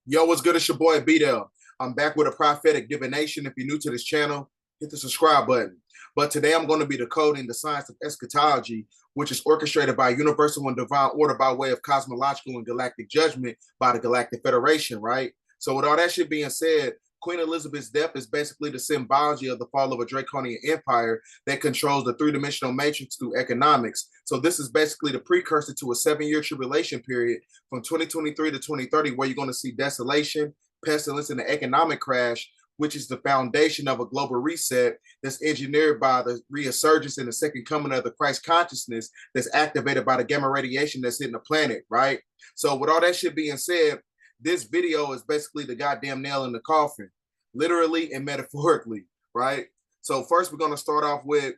Yo, what's good? It's your boy B-Dell. I'm back with a prophetic divination. If you're new to this channel, hit the subscribe button. But today I'm going to be decoding the science of eschatology, which is orchestrated by universal and divine order by way of cosmological and galactic judgment by the Galactic Federation, right? So with all that shit being said, Queen Elizabeth's death is basically the symbology of the fall of a draconian empire that controls the three-dimensional matrix through economics. So this is basically the precursor to a 7-year tribulation period from 2023 to 2030, where you're going to see desolation, pestilence, and the economic crash, which is the foundation of a global reset that's engineered by the resurgence and the second coming of the Christ consciousness that's activated by the gamma radiation that's hitting the planet, right? So with all that shit being said, this video is basically the goddamn nail in the coffin, literally and metaphorically, right? So first we're going to start off with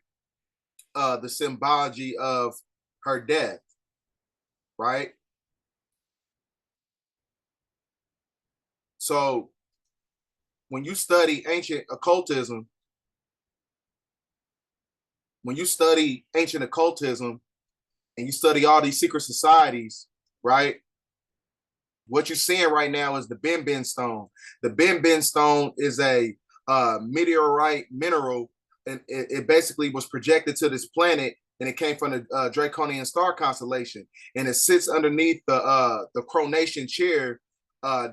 the symbology of her death, right? So when you study ancient occultism, and you study all these secret societies, right? What you're seeing right now is the Ben stone. The Ben stone is a meteorite mineral, and it basically was projected to this planet, and it came from the Draconian star constellation, and it sits underneath the coronation chair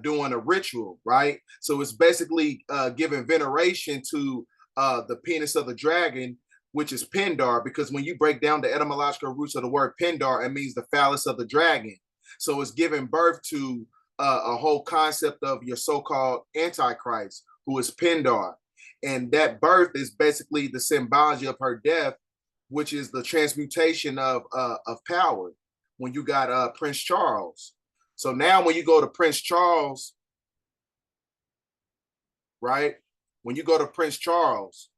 doing a ritual, right? So it's basically giving veneration to the penis of the dragon, which is Pindar, because when you break down the etymological roots of the word Pindar, it means the phallus of the dragon. So it's giving birth to a whole concept of your so-called Antichrist, who is Pindar. And that birth is basically the symbology of her death, which is the transmutation of power when you got Prince Charles. So now when you go to Prince Charles, right? When you go to Prince Charles,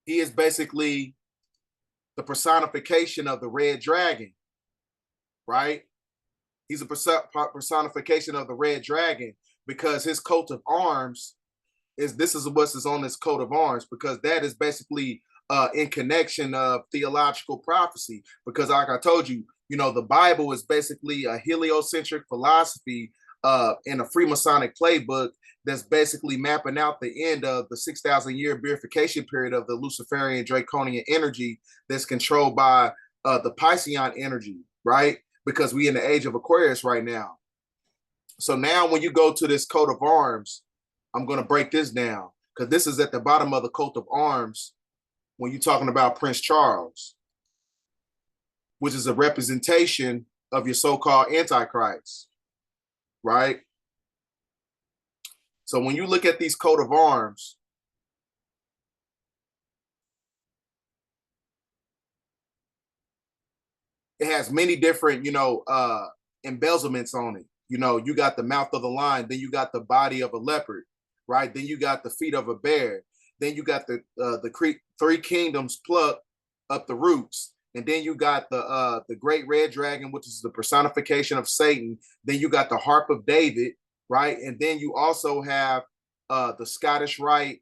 he is basically the personification of the red dragon, right? He's a personification of the red dragon because his coat of arms this is what's on his coat of arms, because that is basically in connection of theological prophecy. Because like I told you, the Bible is basically a heliocentric philosophy in a Freemasonic playbook that's basically mapping out the end of the 6,000-year beatification period of the Luciferian draconian energy that's controlled by the Piscean energy, right? Because we in the age of Aquarius right now. So now when you go to this coat of arms, I'm going to break this down because this is at the bottom of the coat of arms when you're talking about Prince Charles, which is a representation of your so-called Antichrist, right? So when you look at these coat of arms, it has many different, embezzlements on it. You got the mouth of the lion, then you got the body of a leopard, right? Then you got the feet of a bear. Then you got the three kingdoms plucked up the roots. And then you got the great red dragon, which is the personification of Satan. Then you got the harp of David, right? And then you also have the Scottish Rite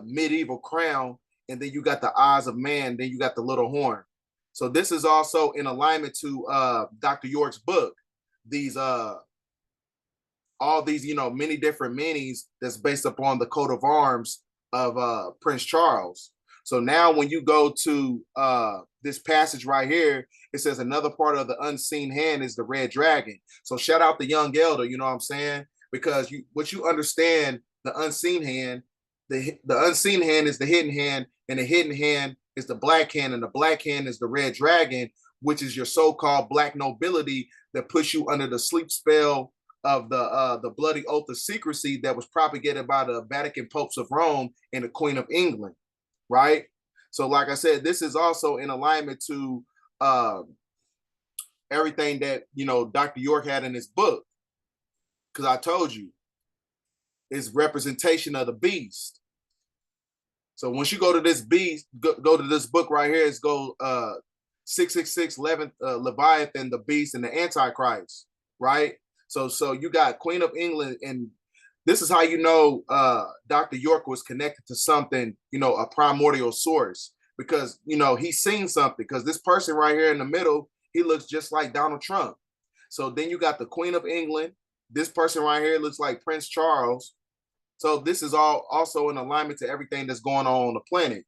medieval crown. And then you got the eyes of man. Then you got the little horn. So this is also in alignment to Dr. York's book. These all these, many different minis that's based upon the coat of arms of Prince Charles. So now when you go to this passage right here, it says another part of the unseen hand is the red dragon. So shout out the young elder, you know what I'm saying? Because what you understand, the unseen hand, the unseen hand is the hidden hand, and the hidden hand is the black hand, and the black hand is the red dragon, which is your so-called black nobility that puts you under the sleep spell of the bloody oath of secrecy that was propagated by the Vatican popes of Rome and the Queen of England, right? So like I said, this is also in alignment to everything that, Dr. York had in his book, because I told you, it's representation of the beast. So once you go to this beast, go to this book right here, it's go 666 Leviathan, the beast, and the Antichrist, right? So you got Queen of England, and this is how Dr. York was connected to something, a primordial source, because he's seen something, because this person right here in the middle he looks just like Donald Trump. So then you got the Queen of England. This person right here looks like Prince Charles. So this is all also in alignment to everything that's going on the planet,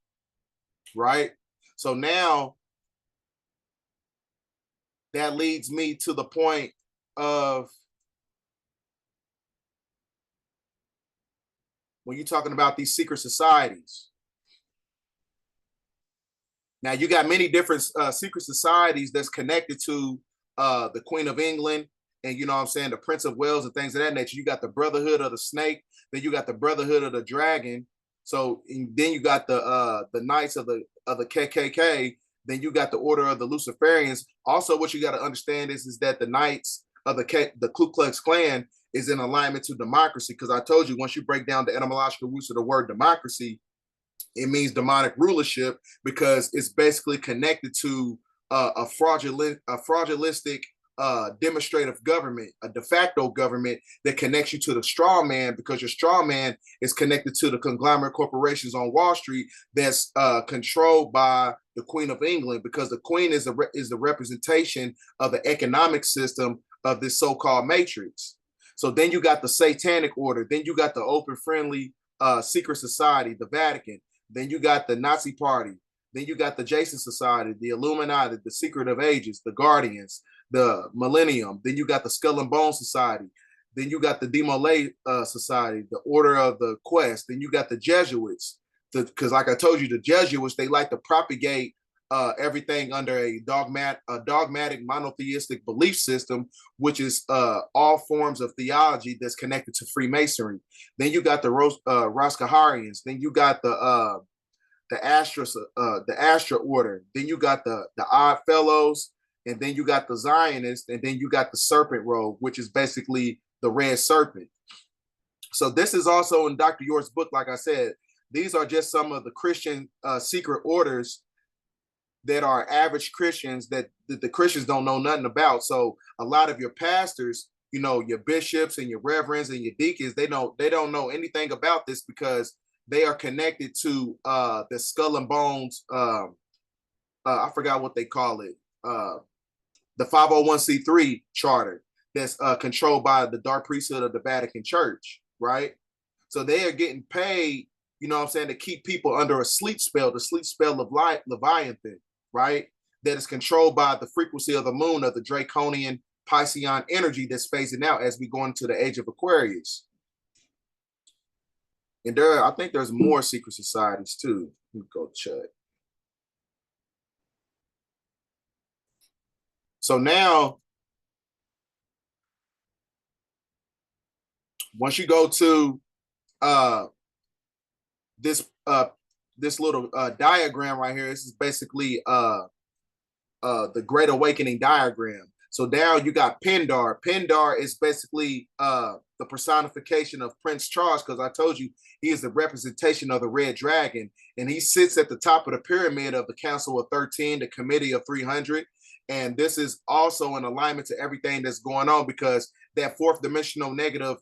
right? So now that leads me to the point of when you're talking about these secret societies. Now you got many different secret societies that's connected to the Queen of England and, you know what I'm saying, the Prince of Wales and things of that nature. You got the Brotherhood of the Snake, then you got the Brotherhood of the Dragon. So then you got the Knights of the KKK. Then you got the Order of the Luciferians. Also, what you got to understand is that the Knights of the Ku Klux Klan is in alignment to democracy, because I told you, once you break down the etymological roots of the word democracy, it means demonic rulership, because it's basically connected to a fraudulistic demonstrative government, a de facto government that connects you to the straw man, because your straw man is connected to the conglomerate corporations on Wall Street that's controlled by the Queen of England, because the Queen is the representation of the economic system of this so-called matrix. So then you got the Satanic Order, then you got the open friendly secret society, the Vatican, then you got the Nazi Party, then you got the Jason Society, the Illuminati, the Secret of Ages, the Guardians, the Millennium, then you got the Skull and Bone Society, then you got the Demolay Society, the Order of the Quest, then you got the Jesuits, because like I told you, the Jesuits, they like to propagate everything under a dogmatic monotheistic belief system, which is all forms of theology that's connected to Freemasonry. Then you got the Roscaharians. Then you got the Astra Order. Then you got the Odd Fellows, and then you got the Zionists, and then you got the Serpent Robe, which is basically the Red Serpent. So this is also in Dr. York's book. Like I said, these are just some of the Christian secret orders that are average Christians that the Christians don't know nothing about. So a lot of your pastors, you know, your bishops and your reverends and your deacons, they don't know anything about this, because they are connected to the Skull and Bones. I forgot what they call it. The 501c3 charter that's controlled by the dark priesthood of the Vatican Church, right? So they are getting paid, you know what I'm saying, to keep people under a sleep spell, the sleep spell of Leviathan, right? That is controlled by the frequency of the moon, of the draconian Piscean energy that's phasing out as we go into the age of Aquarius. And I think there's more secret societies too. Let me go check. So now, once you go to this little diagram right here, this is basically the Great Awakening diagram. So now you got Pindar. Pindar is basically the personification of Prince Charles, because I told you he is the representation of the Red Dragon, and he sits at the top of the pyramid of the Council of 13, the Committee of 300. And this is also in alignment to everything that's going on, because that fourth dimensional negative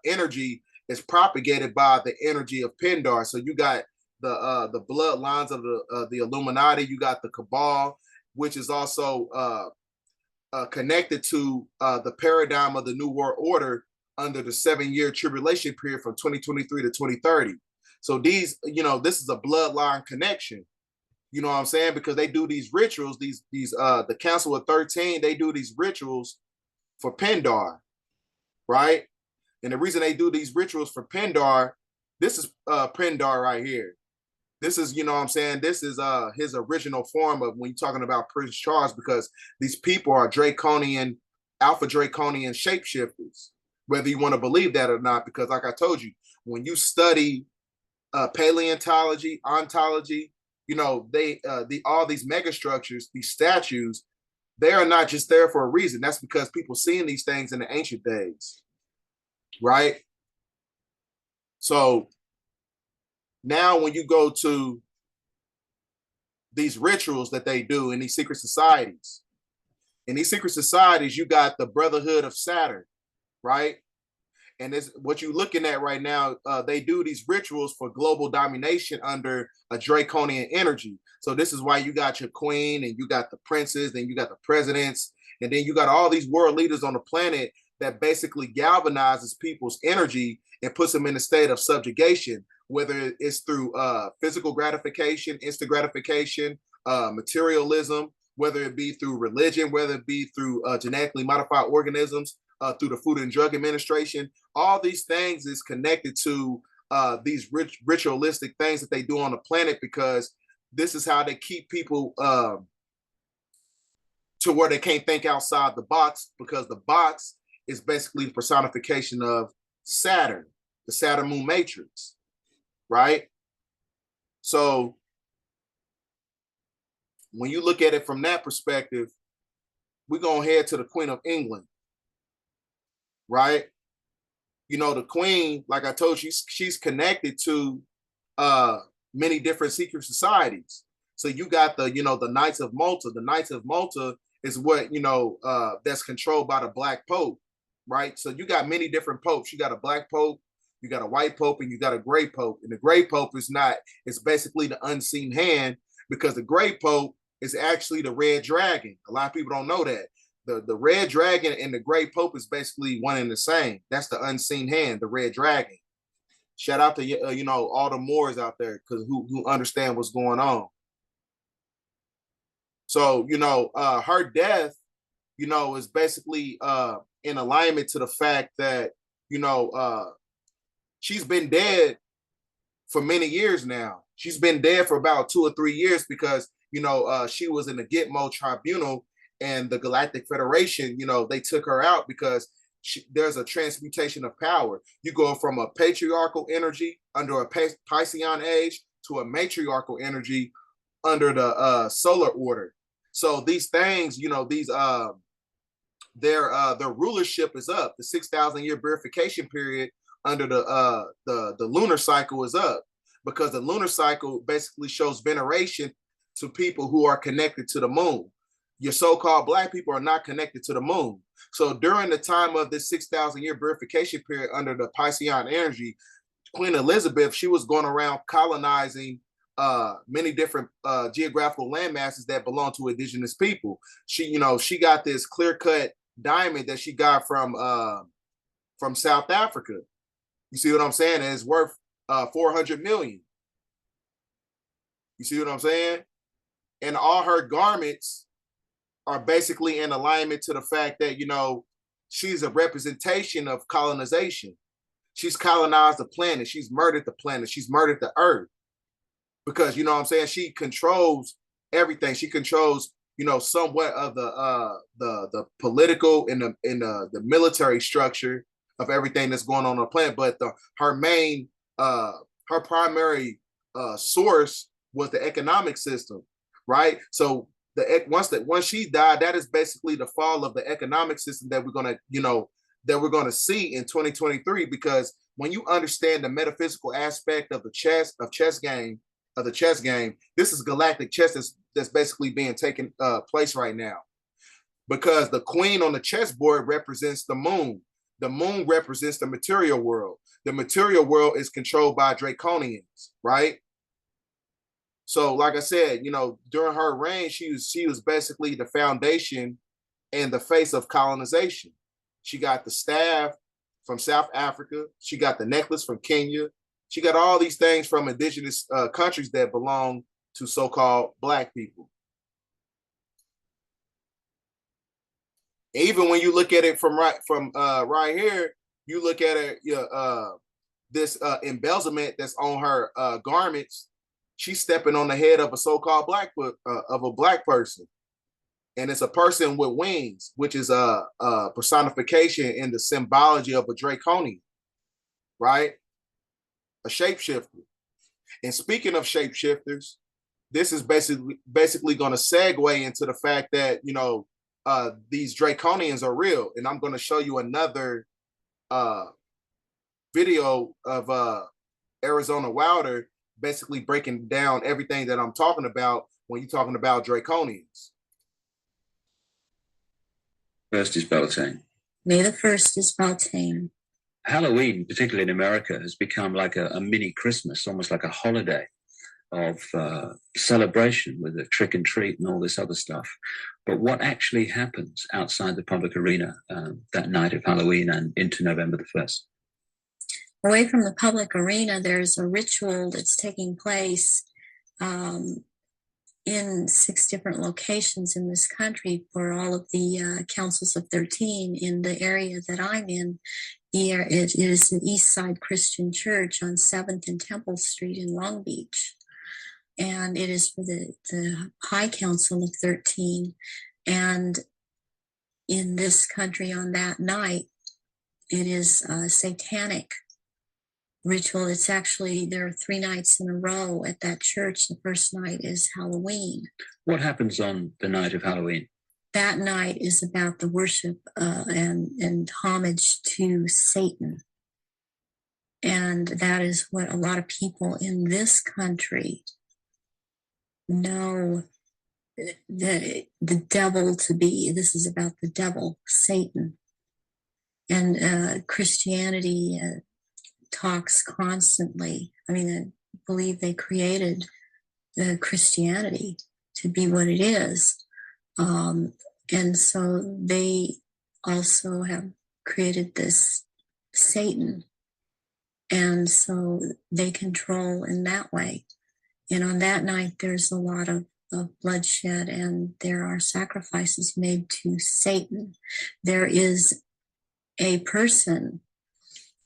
energy is propagated by the energy of Pindar. So you got the bloodlines of the Illuminati, you got the Cabal, which is also connected to the paradigm of the New World Order under the 7-year tribulation period from 2023 to 2030. So these, you know, this is a bloodline connection. You know what I'm saying? Because they do these rituals, the Council of 13, they do these rituals for Pindar, right? And the reason they do these rituals for Pindar, this is Pindar right here. This is, you know what I'm saying, this is his original form of when you're talking about Prince Charles, because these people are draconian, alpha draconian shapeshifters, whether you want to believe that or not, because like I told you, when you study paleontology, ontology, you know, all these megastructures, these statues, they are not just there for a reason. That's because people seen these things in the ancient days, right? So now when you go to these rituals that they do in these secret societies, you got the Brotherhood of Saturn, right? And this, what you're looking at right now, they do these rituals for global domination under a draconian energy. So this is why you got your queen, and you got the princes, then you got the presidents, and then you got all these world leaders on the planet that basically galvanizes people's energy and puts them in a state of subjugation, whether it's through physical gratification, instant gratification, materialism, whether it be through religion, whether it be through genetically modified organisms, through the Food and Drug Administration. All these things is connected to these ritualistic things that they do on the planet, because this is how they keep people to where they can't think outside the box, because the box is basically the personification of Saturn, the Saturn moon matrix, right? So when you look at it from that perspective, we're going to head to the Queen of England, right? You know, the Queen, like I told you, she's connected to many different secret societies. So you got the, you know, the Knights of Malta. The Knights of Malta is what, you know, that's controlled by the Black Pope, right? So you got many different popes. You got a Black Pope, you got a White Pope, and you got a Gray Pope. And the Gray Pope is not, it's basically the unseen hand, because the Gray Pope is actually the Red Dragon. A lot of people don't know that. The Red Dragon and the Gray Pope is basically one and the same. That's the unseen hand, the Red Dragon. Shout out to you know, all the Moors out there, because who understand what's going on. So, you know, her death, you know, is basically in alignment to the fact that, you know, she's been dead for many years now. She's been dead for about 2 or 3 years, because, you know, she was in the Gitmo Tribunal, and the Galactic Federation, you know, they took her out because there's a transmutation of power. You go from a patriarchal energy under a Piscean age to a matriarchal energy under the solar order. So these things, you know, these their rulership is up. The 6,000 year verification period under the lunar cycle is up, because the lunar cycle basically shows veneration to people who are connected to the moon. Your so-called Black people are not connected to the moon. So during the time of this 6,000 year verification period under the Piscean energy, Queen Elizabeth, she was going around colonizing many different geographical landmasses that belong to indigenous people. She, you know, she got this clear-cut diamond that she got from South Africa. You see what I'm saying? And it's worth 400 million. You see what I'm saying? And all her garments are basically in alignment to the fact that, you know, she's a representation of colonization. She's colonized the planet. She's murdered the planet. She's murdered the earth. Because, you know what I'm saying, she controls everything. She controls, you know, somewhat of the political and the military structure of everything that's going on the planet. But her primary source was the economic system, right? So once she died, that is basically the fall of the economic system that we're gonna, you know, that we're gonna see in 2023. Because when you understand the metaphysical aspect of the chess game, this is galactic chess that's basically being taken place right now. Because the queen on the chessboard represents the moon. The moon represents the material world. The material world is controlled by draconians, right? So, like I said, you know, during her reign, she was basically the foundation and the face of colonization. She got the staff from South Africa. She got the necklace from Kenya. She got all these things from indigenous countries that belong to so-called Black people. Even when you look at it from right here, you look at it, this embezzlement that's on her garments. She's stepping on the head of a so-called Black person, and it's a person with wings, which is a personification in the symbology of a draconian, right? A shapeshifter. And speaking of shapeshifters, this is basically going to segue into the fact that, you know, these draconians are real. And I'm going to show you another video of Arizona Wilder basically breaking down everything that I'm talking about when you're talking about draconians. First is Beltane. May the first is Beltane. Halloween, particularly in America, has become like a mini Christmas, almost like a holiday of celebration with a trick and treat and all this other stuff. But what actually happens outside the public arena that night of Halloween and into November the 1st? Away from the public arena, there's a ritual that's taking place in 6 different locations in this country for all of the councils of 13 in the area that I'm in. It is the East Side Christian Church on 7th and Temple Street in Long Beach. And it is for the High Council of 13. And in this country on that night, it is a satanic ritual. It's actually, there are 3 nights in a row at that church. The first night is Halloween. What happens on the night of Halloween? That night is about the worship and homage to Satan. And that is what a lot of people in this country know the devil to be. This is about the devil, Satan. And Christianity talks constantly. I mean, I believe they created Christianity to be what it is. And so they also have created this Satan. And so they control in that way. And on that night, there's a lot of bloodshed, and there are sacrifices made to Satan. There is a person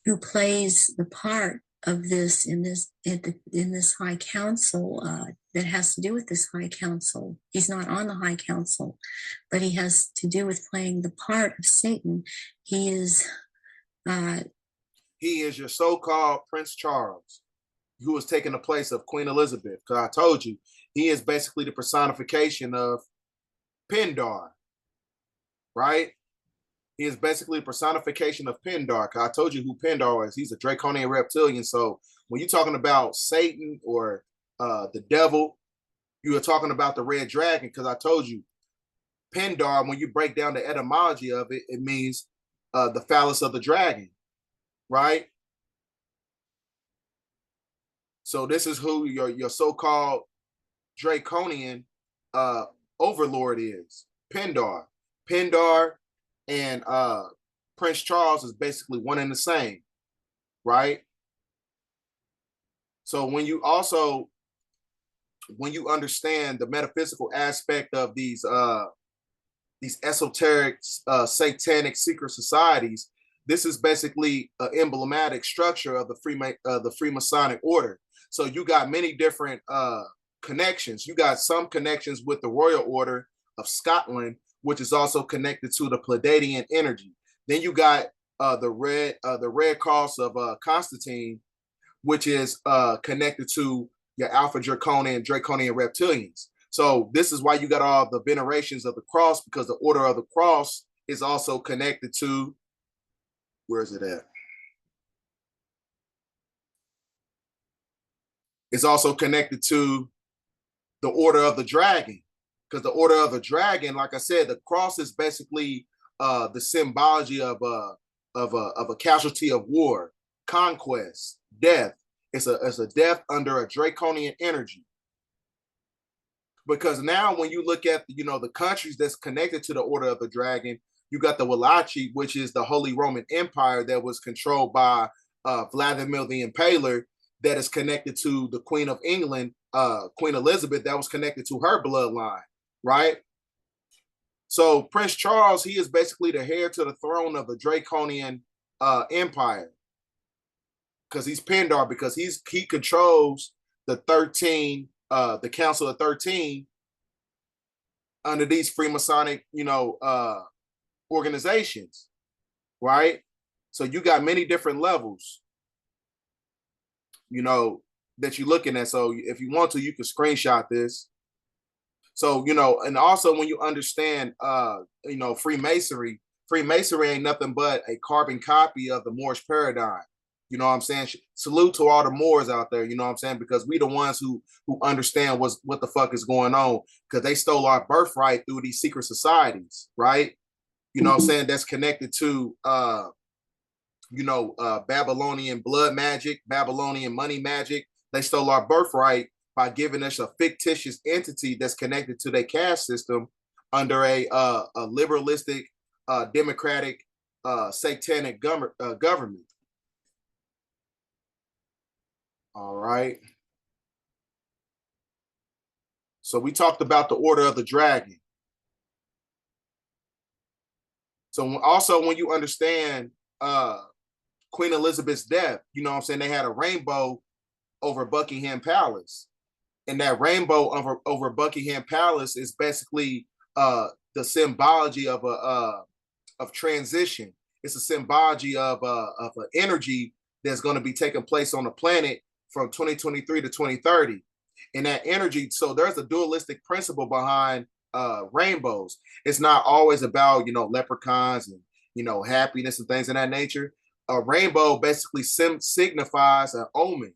who plays the part of this in this High Council that has to do with this High Council. He's not on the High Council, but he has to do with playing the part of Satan. He is your so-called Prince Charles, who was taking the place of Queen Elizabeth. Because I told you, he is basically the personification of Pindar, right? He is basically the personification of Pindar. Because I told you who Pindar is. He's a draconian reptilian. So when you're talking about Satan or the devil, you are talking about the red dragon. Because I told you, Pindar, when you break down the etymology of it, it means the phallus of the dragon, right? So this is who your so-called draconian overlord is, Pindar. Pindar and Prince Charles is basically one and the same, right? So when you understand the metaphysical aspect of these esoteric satanic secret societies, this is basically an emblematic structure of the Freemasonic order. So you got many different connections. You got some connections with the Royal Order of Scotland, which is also connected to the Pleiadian energy. Then you got the Red Cross of Constantine, which is connected to your Alpha Draconian reptilians. So this is why you got all the venerations of the cross, because the Order of the Cross is also connected to, where is it at? It's also connected to the Order of the Dragon, because the Order of the Dragon, like I said, the cross is basically the symbology of a casualty of war, conquest, death. It's a death under a draconian energy. Because now when you look at the countries that's connected to the Order of the Dragon, you got the Wallachia, which is the Holy Roman Empire that was controlled by Vladimir the Impaler, that is connected to the Queen of England, Queen Elizabeth, that was connected to her bloodline, right? So Prince Charles, he is basically the heir to the throne of the Draconian Empire, because he's Pindar, because he controls the 13, the Council of 13 under these Freemasonic, organizations, right? So you got many different levels, that you're looking at. So if you want to, you can screenshot this. So, and also when you understand, Freemasonry ain't nothing but a carbon copy of the Moorish paradigm. You know what I'm saying? Salute to all the Moors out there, you know what I'm saying? Because we the ones who understand what the fuck is going on, because they stole our birthright through these secret societies, right? You know what I'm saying? That's connected to Babylonian blood magic, Babylonian money magic. They stole our birthright by giving us a fictitious entity that's connected to their caste system under a liberalistic, democratic, satanic government. All right. So we talked about the Order of the Dragon. So also when you understand Queen Elizabeth's death, you know what I'm saying, they had a rainbow over Buckingham Palace. And that rainbow over Buckingham Palace is basically the symbology of transition. It's a symbology of an energy that's going to be taking place on the planet from 2023 to 2030. And that energy, so there's a dualistic principle behind rainbows. It's not always about, leprechauns and, happiness and things of that nature. A rainbow basically signifies an omen.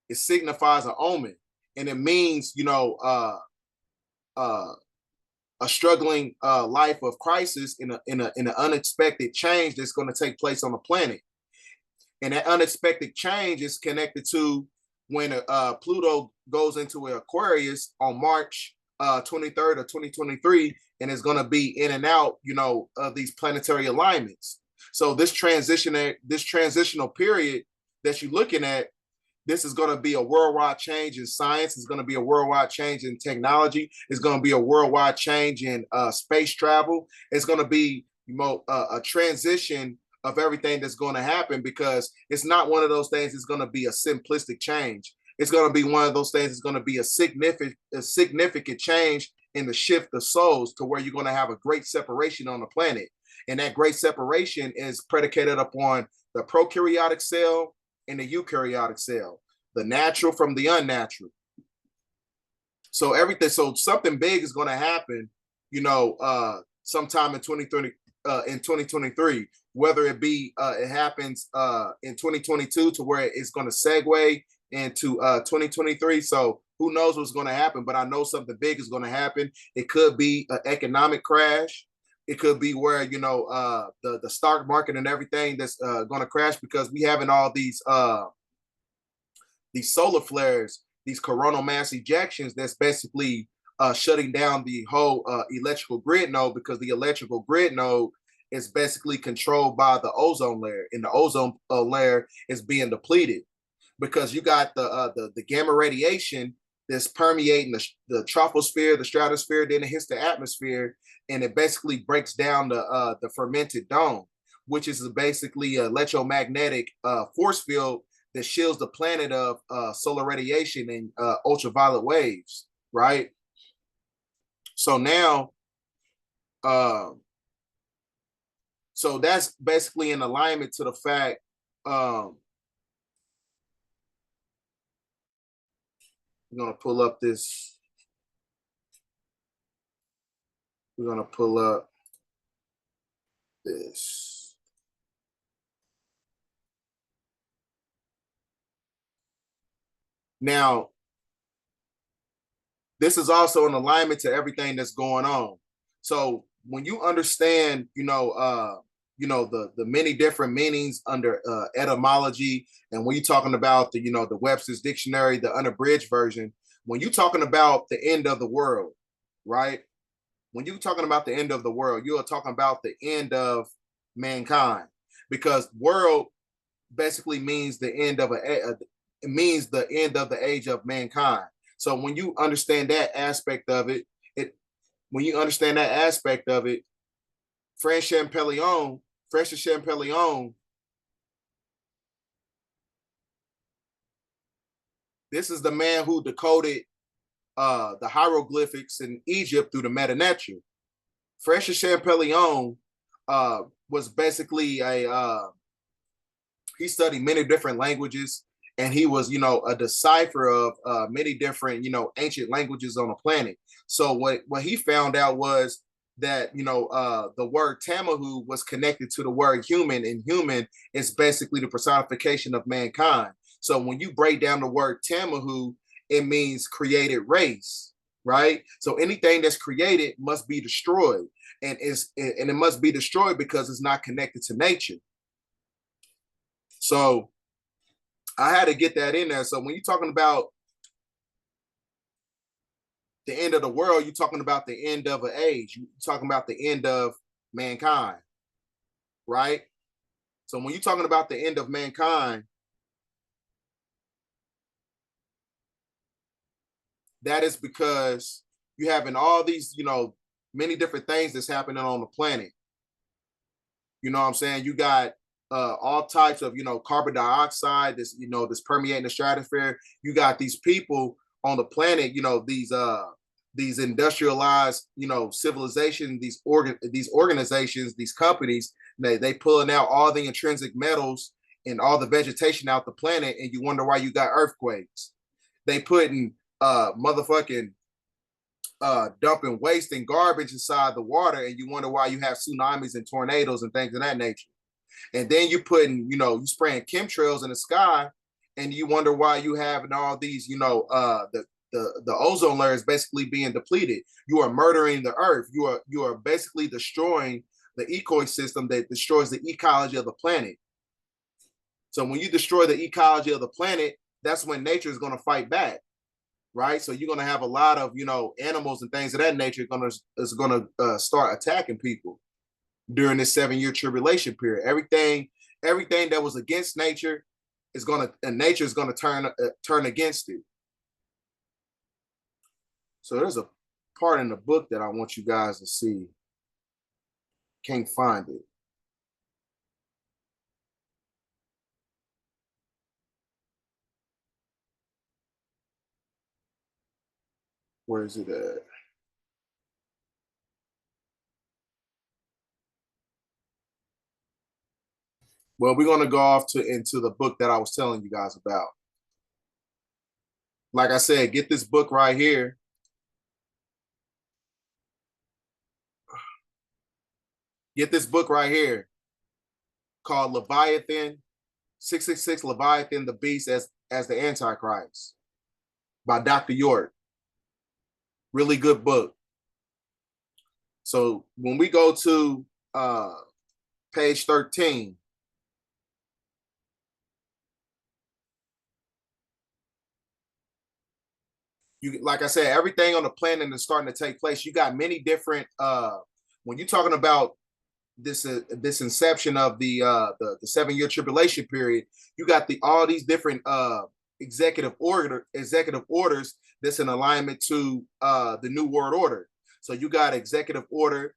It signifies an omen, and it means, a struggling life of crisis in an unexpected change that's going to take place on the planet. And that unexpected change is connected to when Pluto goes into Aquarius on March 23rd of 2023, and it's going to be in and out, of these planetary alignments. So this transitional period that you're looking at, this is going to be a worldwide change in science. It's going to be a worldwide change in technology. It's going to be a worldwide change in space travel. It's going to be a transition of everything that's going to happen, because it's not one of those things that's going to be a simplistic change. It's going to be one of those things that's going to be a significant change in the shift of souls, to where you're going to have a great separation on the planet. And that great separation is predicated upon the prokaryotic cell and the eukaryotic cell, the natural from the unnatural. So something big is going to happen, sometime in 2023, whether it be it happens in 2022 to where it's going to segue into 2023. So who knows what's going to happen, but I know something big is going to happen. It could be an economic crash. It could be where, the stock market and everything that's going to crash, because we having all these solar flares, these coronal mass ejections that's basically shutting down the whole electrical grid node, because the electrical grid node is basically controlled by the ozone layer, and the ozone layer is being depleted, because you got the gamma radiation that's permeating the troposphere, the stratosphere, then it hits the atmosphere, and it basically breaks down the fermented dome, which is basically an electromagnetic force field that shields the planet of solar radiation and ultraviolet waves, right? So now, so that's basically in alignment to the fact, we're going to pull up this. We're going to pull up this. Now, this is also in alignment to everything that's going on. So when you understand, the many different meanings under etymology, and when you're talking about the Webster's Dictionary, the unabridged version, when you're talking about the end of the world, right? When you're talking about the end of the world, you are talking about the end of mankind, because world basically means the end of it means the end of the age of mankind. So when you understand that aspect of it, Francis Champollion, this is the man who decoded the hieroglyphics in Egypt through the Meta Netra. Francis Champollion was basically he studied many different languages, and he was, a decipher of many different, ancient languages on the planet. So what he found out was that, the word Tamahu was connected to the word human, and human is basically the personification of mankind. So when you break down the word Tamahu, it means created race. right? So anything that's created must be destroyed, and it must be destroyed because it's not connected to nature. So I had to get that in there. So when you're talking about the end of the world, you're talking about the end of an age. You're talking about the end of mankind, right? So when you're talking about the end of mankind, that is because you having all these, many different things that's happening on the planet. You know what I'm saying? You got all types of, carbon dioxide, this permeating the stratosphere. You got these people on the planet, these industrialized, civilization, these organizations, these companies, they pulling out all the intrinsic metals and all the vegetation out the planet, and you wonder why you got earthquakes. They putting motherfucking dumping waste and garbage inside the water, and you wonder why you have tsunamis and tornadoes and things of that nature. And then you putting, you spraying chemtrails in the sky, and you wonder why you having all these, the ozone layer is basically being depleted. You are murdering the earth. You are basically destroying the ecosystem that destroys the ecology of the planet. So when you destroy the ecology of the planet, that's when nature is going to fight back, right? So you're going to have a lot of, animals and things of that nature is going to start attacking people during this 7-year tribulation period. Everything that was against nature nature is going to turn against it. So there's a part in the book that I want you guys to see. Can't find it. Where is it at? Well, we're going to go off into the book that I was telling you guys about. Like I said, get this book right here. Get this book right here called Leviathan, 666 Leviathan, the Beast as the Antichrist by Dr. York. Really good book. So when we go to page 13, like I said, everything on the planet is starting to take place. You got many different when you're talking about this inception of the 7-year tribulation period, you got all these different executive orders that's in alignment to the New World Order. So you got Executive Order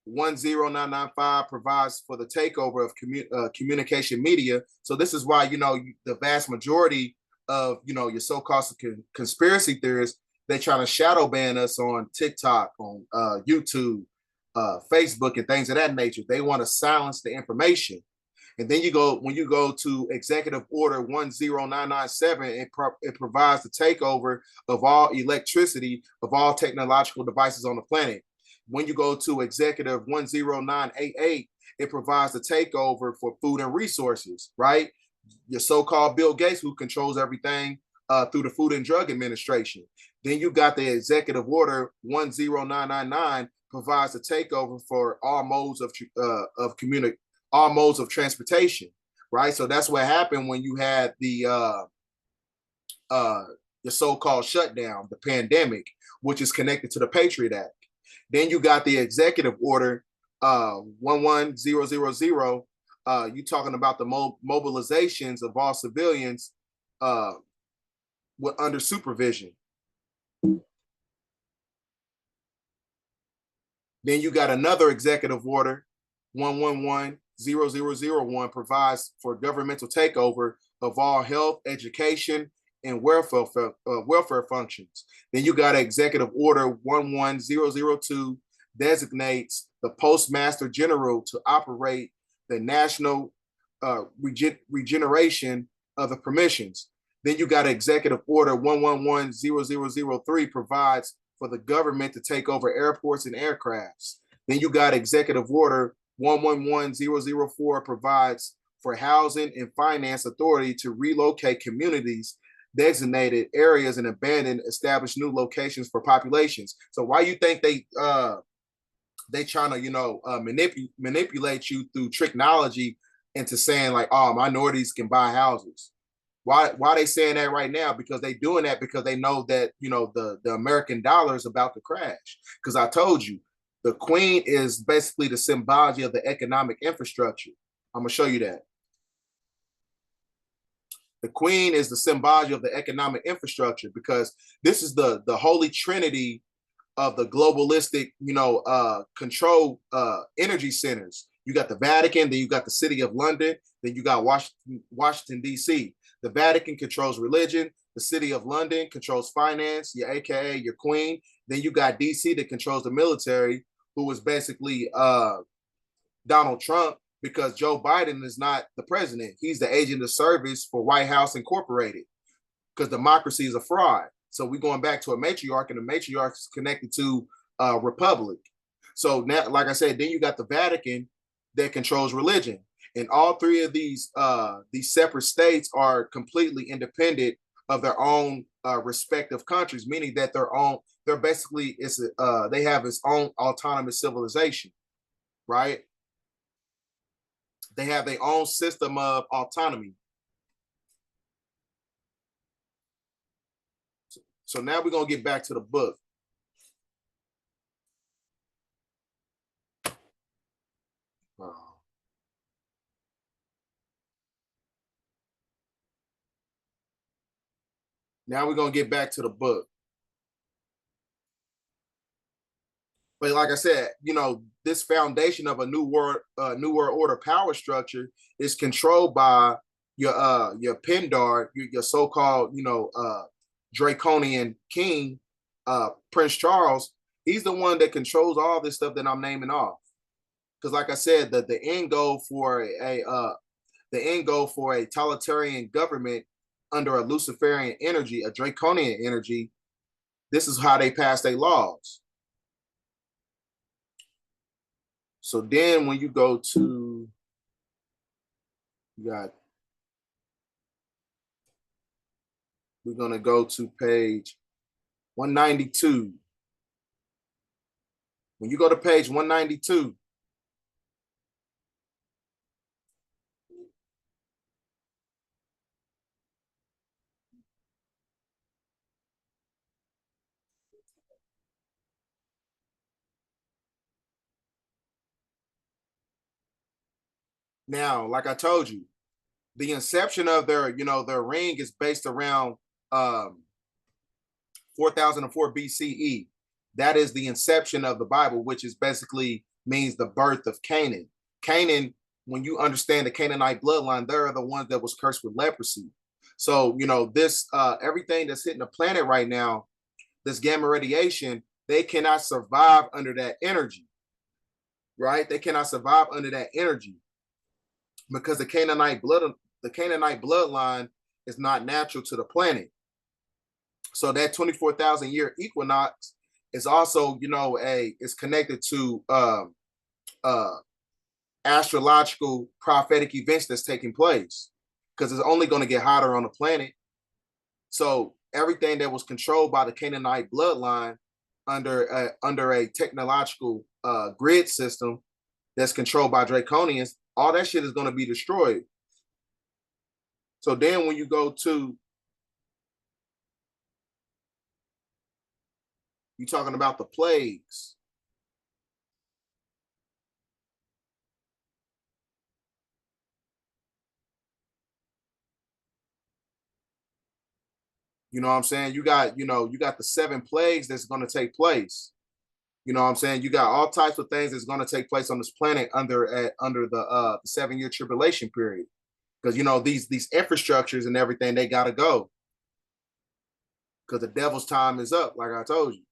10995 provides for the takeover of communication media. So this is why the vast majority of your so-called conspiracy theorists, they're trying to shadow ban us on TikTok, on YouTube, Facebook, and things of that nature. They want to silence the information. And then when you go to Executive Order 10997, it provides the takeover of all electricity of all technological devices on the planet. When you go to Executive 10988, it provides the takeover for food and resources, right? Your so-called Bill Gates, who controls everything through the Food and Drug Administration. Then you got the Executive Order 10999 provides the takeover for all modes of transportation, right? So that's what happened when you had the so-called shutdown, the pandemic, which is connected to the Patriot Act. Then you got the Executive Order 11000. You talking about the mobilizations of all civilians under supervision. Then you got another Executive Order 1110001 provides for governmental takeover of all health, education, and welfare functions. Then you got Executive Order 11002 designates the Postmaster General to operate the national regeneration of the permissions. Then you got Executive Order 1110003 provides for the government to take over airports and aircrafts. Then you got Executive Order 111004 provides for housing and finance authority to relocate communities designated areas and abandoned, established new locations for populations. So why you think they trying to, manipulate you through technology into saying like, oh, minorities can buy houses? Why they saying that right now? Because they doing that because they know that, the American dollar is about to crash. Because I told you, the queen is basically the symbology of the economic infrastructure. I'm gonna show you that. The queen is the symbology of the economic infrastructure, because this is the holy trinity of the globalistic, control energy centers. You got the Vatican, then you got the city of London, then you got Washington, D.C. The Vatican controls religion. The city of London controls finance, your AKA your queen. Then you got D.C. that controls the military, who is basically Donald Trump, because Joe Biden is not the president. He's the agent of service for White House Incorporated, because democracy is a fraud. So we're going back to a matriarch, and the matriarch is connected to a republic. So now, like I said, then you got the Vatican that controls religion. And all three of these separate states are completely independent of their own respective countries, meaning that they're basically, they have its own autonomous civilization, right? They have their own system of autonomy. So now we're going to get back to the book. Now we're going to get back to the book. But like I said, this foundation of a new world order power structure is controlled by your Pindar, your so-called, draconian king, Prince Charles. He's the one that controls all this stuff that I'm naming off. Because like I said, the end goal for a totalitarian government under a Luciferian energy, a draconian energy, this is how they pass their laws. So then when you go to, we're going to go to page 192. When you go to page 192, now, like I told you, the inception of their ring is based around 4004 BCE. That is the inception of the Bible, which is basically means the birth of Canaan. Canaan, when you understand the Canaanite bloodline, they're the ones that was cursed with leprosy. So, this everything that's hitting the planet right now, this gamma radiation, they cannot survive under that energy, right? They cannot survive under that energy, because the Canaanite bloodline is not natural to the planet. So that 24,000 year equinox is also, is connected to astrological prophetic events that's taking place, because it's only going to get hotter on the planet. So everything that was controlled by the Canaanite bloodline under a technological grid system that's controlled by draconians, all that shit is going to be destroyed. So then when you go to, you're talking about the plagues. You know what I'm saying? You got the 7 plagues that's going to take place. You know what I'm saying? You got all types of things that's going to take place on this planet under the 7-year tribulation period. Because these infrastructures and everything, they gotta go. Because the devil's time is up, like I told you.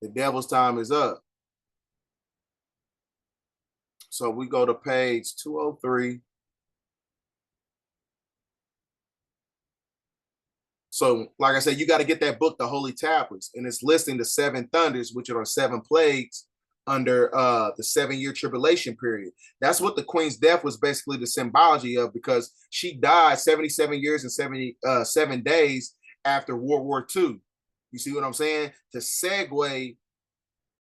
The devil's time is up. So we go to page 203. So, like I said, you got to get that book, The Holy Tablets, and it's listing the 7 thunders, which are 7 plagues under the 7-year tribulation period. That's what the queen's death was basically the symbology of, because she died 77 years and 77 days after World War II. You see what I'm saying? To segue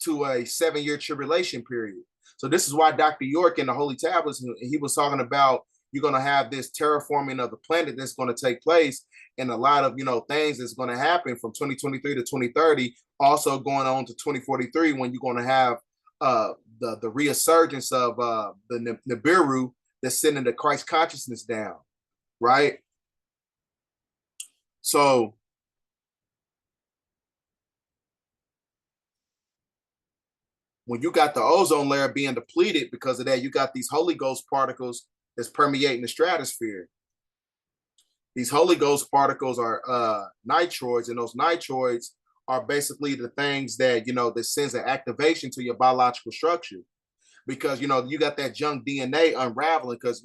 to a 7-year tribulation period. So this is why Dr. York in the Holy Tablets, he was talking about you're going to have this terraforming of the planet that's going to take place, and a lot of things that's going to happen from 2023 to 2030, also going on to 2043, when you're going to have the resurgence of the Nibiru that's sending the Christ consciousness down, right? So when you got the ozone layer being depleted because of that, you got these Holy Ghost particles that's permeating the stratosphere. These Holy Ghost particles are nitroids, and those nitroids are basically the things that, that sends an activation to your biological structure. Because, you got that junk DNA unraveling, because,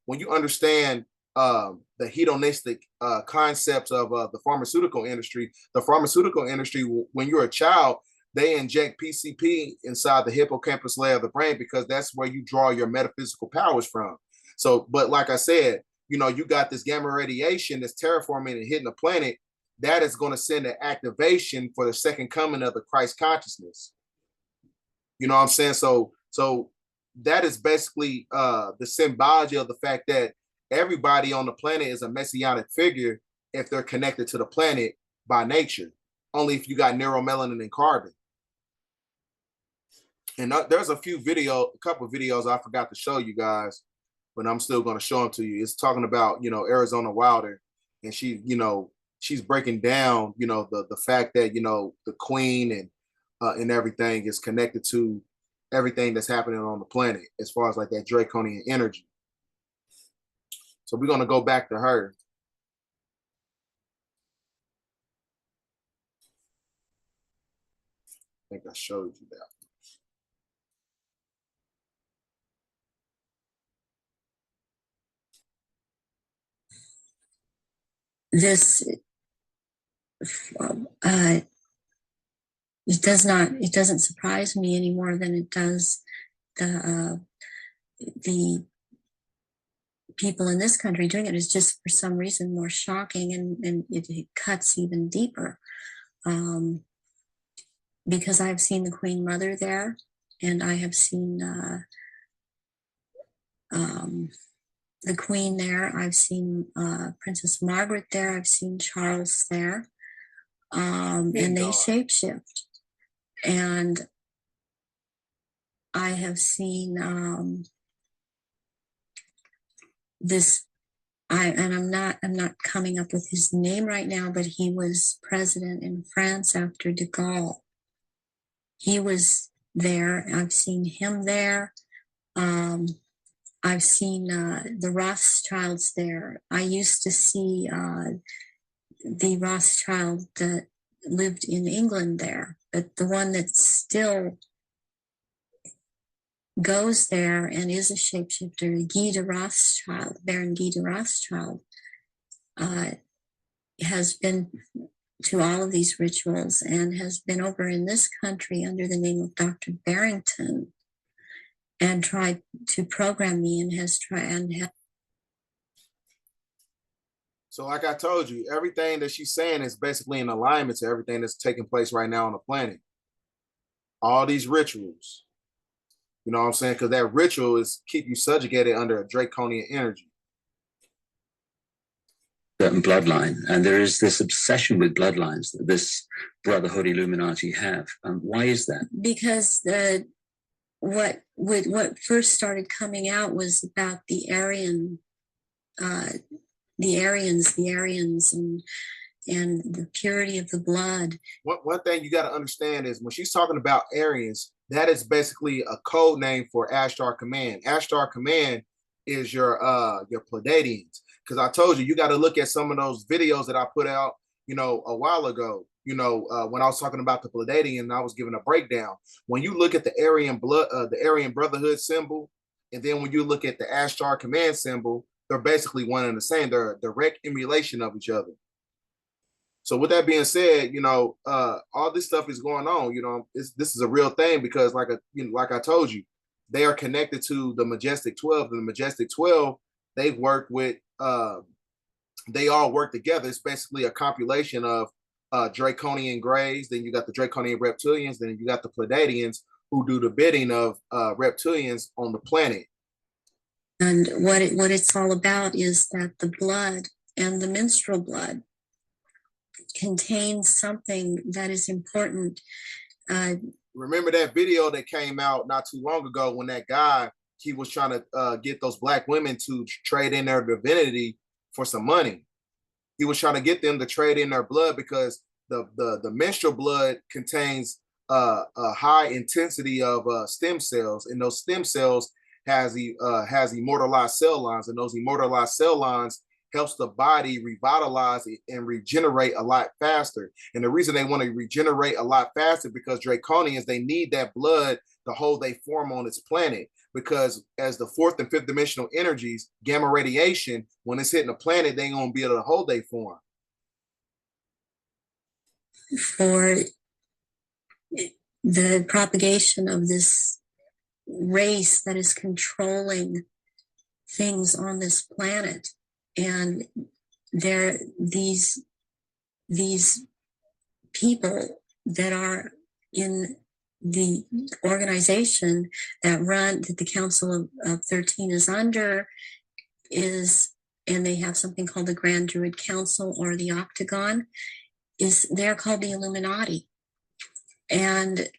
when you understand the hedonistic concepts of the pharmaceutical industry, when you're a child, they inject PCP inside the hippocampus layer of the brain, because that's where you draw your metaphysical powers from. So, but like I said, you got this gamma radiation that's terraforming and hitting the planet. That is going to send an activation for the second coming of the Christ consciousness. You know what I'm saying? So that is basically the symbology of the fact that everybody on the planet is a messianic figure if they're connected to the planet by nature. Only if you got neuromelanin and carbon. And there's a couple of videos I forgot to show you guys, but I'm still going to show them to you. It's talking about, Arizona Wilder, and she's breaking down, the fact that, the queen and everything is connected to everything that's happening on the planet, as far as like that draconian energy. So we're going to go back to her. I think I showed you that. This it doesn't surprise me any more than it does the people in this country doing it. Is just for some reason more shocking, and it cuts even deeper, because I've seen the Queen Mother there, and I have seen the Queen there. I've seen Princess Margaret there. I've seen Charles there, and they shapeshift. And I have seen I'm not coming up with his name right now, but he was president in France after de Gaulle. He was there. I've seen him there. I've seen the Rothschilds there. I used to see the Rothschild that lived in England there, but the one that still goes there and is a shapeshifter, Guy de Rothschild, Baron Guy de Rothschild, has been to all of these rituals and has been over in this country under the name of Dr. Barrington and tried to program me, and has tried. So like I told you, everything that she's saying is basically in alignment to everything that's taking place right now on the planet. All these rituals. You know what I'm saying? Because that ritual is keep you subjugated under a draconian energy. Certain bloodline, and there is this obsession with bloodlines that this Brotherhood Illuminati have. Why is that? Because what first started coming out was about the Aryans, and the purity of the blood. One thing you got to understand is when she's talking about Aryans, that is basically a code name for Ashtar Command. Ashtar Command is your Pleiadians. Because I told you, you got to look at some of those videos that I put out, a while ago. When I was talking about the Pleiadian, I was giving a breakdown. When you look at the Aryan Brotherhood symbol, and then when you look at the Ashtar Command symbol, they're basically one and the same. They're a direct emulation of each other. So with that being said, all this stuff is going on. This is a real thing because, like I told you, they are connected to the Majestic 12. And the Majestic 12, they've worked with. They all work together. It's basically a compilation of Draconian Greys. Then you got the Draconian Reptilians. Then you got the Pleiadians who do the bidding of reptilians on the planet. And what it's all about is that the blood and the menstrual blood contains something that is important. Remember that video that came out not too long ago when that guy, he was trying to get those black women to trade in their divinity for some money. He was trying to get them to trade in their blood because the menstrual blood contains a high intensity of stem cells, and those stem cells has immortalized cell lines, and those immortalized cell lines helps the body revitalize and regenerate a lot faster. And the reason they want to regenerate a lot faster because Draconians, they need that blood to hold their form on its planet. Because as the fourth and fifth dimensional energies, gamma radiation, when it's hitting the planet, they ain't gonna be able to hold their form. For the propagation of this race that is controlling things on this planet. And these people that are in the organization that the Council of 13 is under and they have something called the Grand Druid Council or the Octagon, they're called the Illuminati. And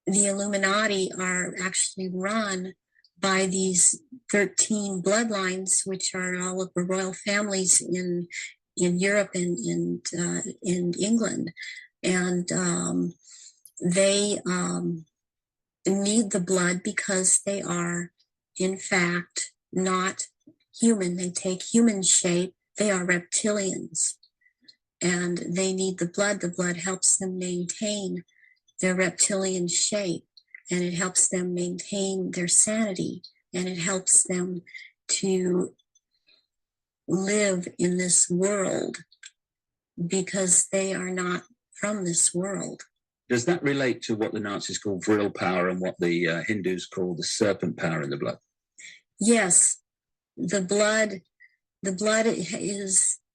the Illuminati are actually run by these 13 bloodlines, which are all of the royal families in Europe and in England. And they need the blood because they are, in fact, not human. They take human shape. They are reptilians. And they need the blood. The blood helps them maintain their reptilian shape, and it helps them maintain their sanity, and it helps them to live in this world because they are not from this world. Does that relate to what the Nazis call vril power and what the Hindus call the serpent power in the blood? Yes, the blood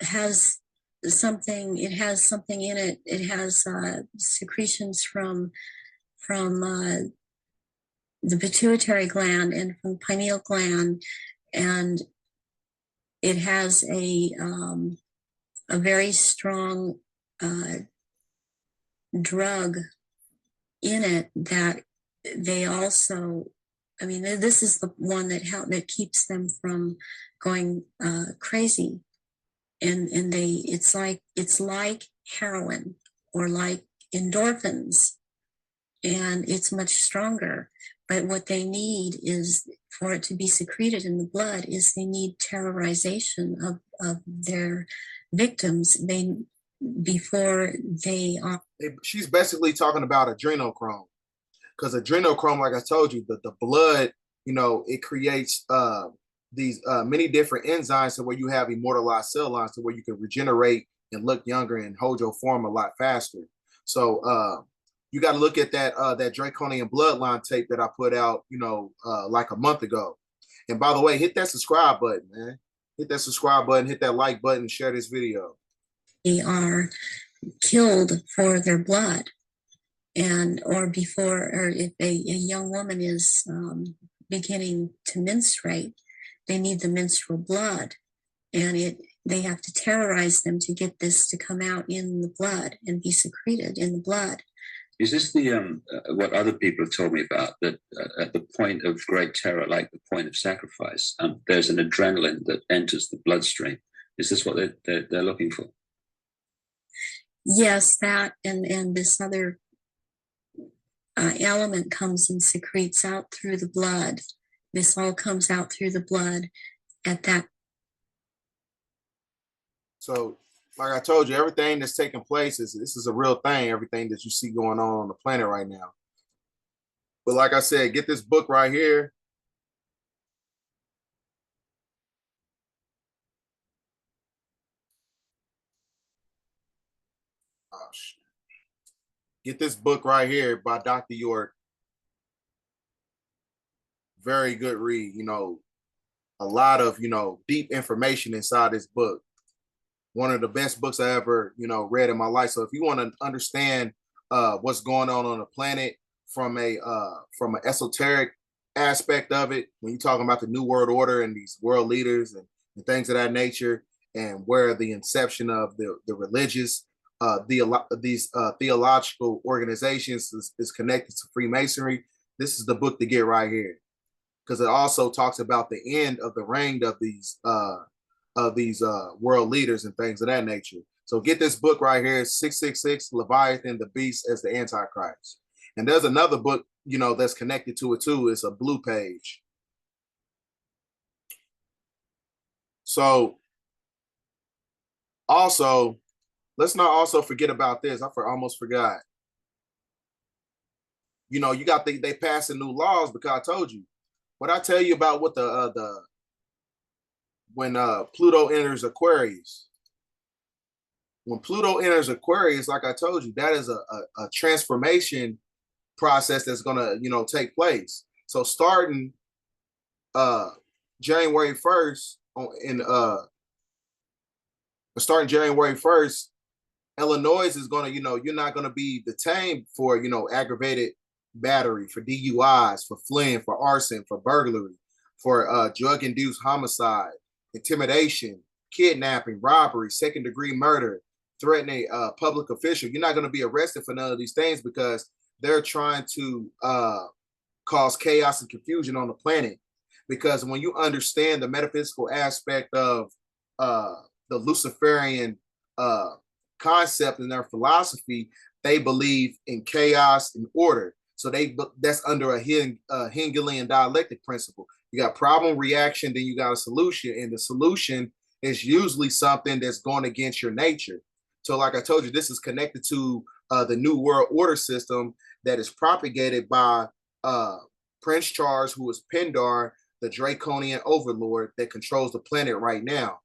has something. It has something in it. It has secretions from the pituitary gland and from pineal gland, and it has a very strong drug in it that they also. I mean, this is the one that keeps them from going crazy, and it's like heroin or like endorphins, and it's much stronger. But what they need is for it to be secreted in the blood is they need terrorization of their victims. She's basically talking about adrenochrome. Because adrenochrome, like I told you, the blood, it creates these many different enzymes to where you have immortalized cell lines to where you can regenerate and look younger and hold your form a lot faster. So you got to look at that Draconian bloodline tape that I put out, like a month ago. And by the way, hit that subscribe button, man. Hit that subscribe button, hit that like button, share this video. They are killed for their blood. Or if a young woman is beginning to menstruate, they need the menstrual blood, and they have to terrorize them to get this to come out in the blood and be secreted in the blood. Is this the what other people have told me about, that at the point of great terror, like the point of sacrifice, there's an adrenaline that enters the bloodstream? Is this what they're looking for? Yes, that and this other element comes and secretes out through the blood. This all comes out through the blood at that. So, like I told you, everything that's taking place this is a real thing. Everything that you see going on the planet right now. But like I said, get this book right here. shit. Get this book right here by Dr. York. Very good read. You know, a lot of, you know, deep information inside this book. One of the best books I ever, you know, read in my life. So if you want to understand what's going on the planet from an esoteric aspect of it, when you're talking about the New World Order and these world leaders and things of that nature, and where the inception of the religious, these theological organizations is connected to Freemasonry, this is the book to get right here, because it also talks about the end of the reign of these world leaders and things of that nature. So get this book right here, 666, Leviathan, the Beast as the Antichrist. And there's another book, you know, that's connected to it too. It's a blue page. So also, let's not also forget about this. I almost forgot. You know, you got they passing new laws, because I told you. What I tell you about what when Pluto enters Aquarius. When Pluto enters Aquarius, like I told you, that is a transformation process that's gonna, you know, take place. So starting January 1st starting January 1st, Illinois is gonna, you know, you're not gonna be detained for, you know, aggravated battery, for DUIs, for fleeing, for arson, for burglary, for drug-induced homicide, intimidation, kidnapping, robbery, second-degree murder, threatening a public official. You're not going to be arrested for none of these things, because they're trying to cause chaos and confusion on the planet. Because when you understand the metaphysical aspect of the Luciferian concept and their philosophy, they believe in chaos and order. So that's under a Hegelian dialectic principle. You got problem, reaction, then you got a solution. And the solution is usually something that's going against your nature. So like I told you, this is connected to the New World Order system that is propagated by Prince Charles, who is Pindar, the draconian overlord that controls the planet right now.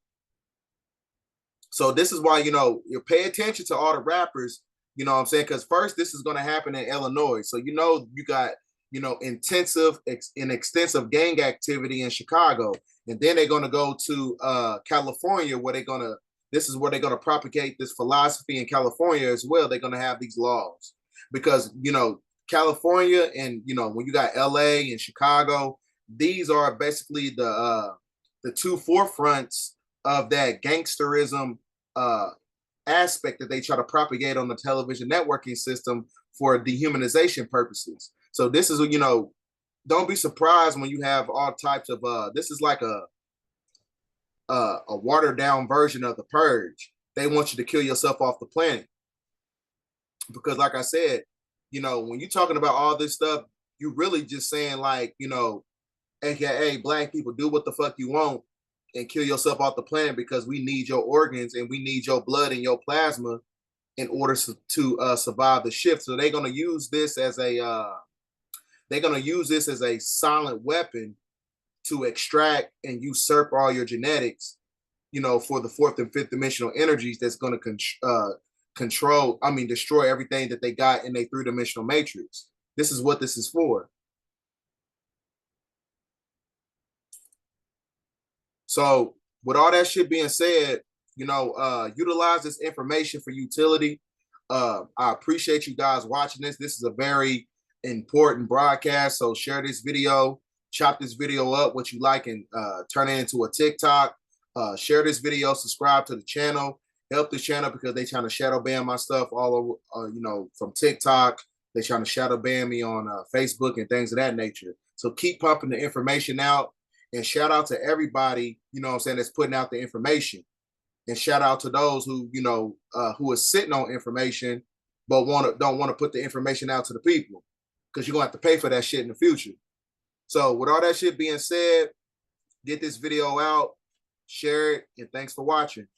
So this is why, you know, you pay attention to all the rappers, you know what I'm saying? Because first, this is going to happen in Illinois. So, you know, you got, you know, intensive and extensive gang activity in Chicago. And then they're going to go to California, where this is where they're going to propagate this philosophy in California as well. They're going to have these laws because, you know, California and, you know, when you got LA and Chicago, these are basically the two forefronts of that gangsterism aspect that they try to propagate on the television networking system for dehumanization purposes. So this is, you know, don't be surprised when you have all types of this is like a watered down version of the purge. They want you to kill yourself off the planet. Because like I said, you know, when you're talking about all this stuff, you're really just saying, like, you know, AKA black people, do what the fuck you want and kill yourself off the planet, because we need your organs and we need your blood and your plasma in order to survive the shift. So they're going to use this as a silent weapon to extract and usurp all your genetics, you know, for the fourth and fifth dimensional energies that's going to destroy everything that they got in a three-dimensional matrix. This is what this is for. So with all that shit being said, you know, utilize this information for utility. I appreciate you guys watching this. This is a very important broadcast. So share this video, chop this video up what you like, and turn it into a TikTok. Share this video, subscribe to the channel, help this channel, because they trying to shadow ban my stuff all over, you know, from TikTok. They trying to shadow ban me on Facebook and things of that nature. So keep pumping the information out, and shout out to everybody, you know what I'm saying, that's putting out the information. And shout out to those who, you know, who are sitting on information, but don't want to put the information out to the people, because you're going to have to pay for that shit in the future. So with all that shit being said, get this video out, share it, and thanks for watching.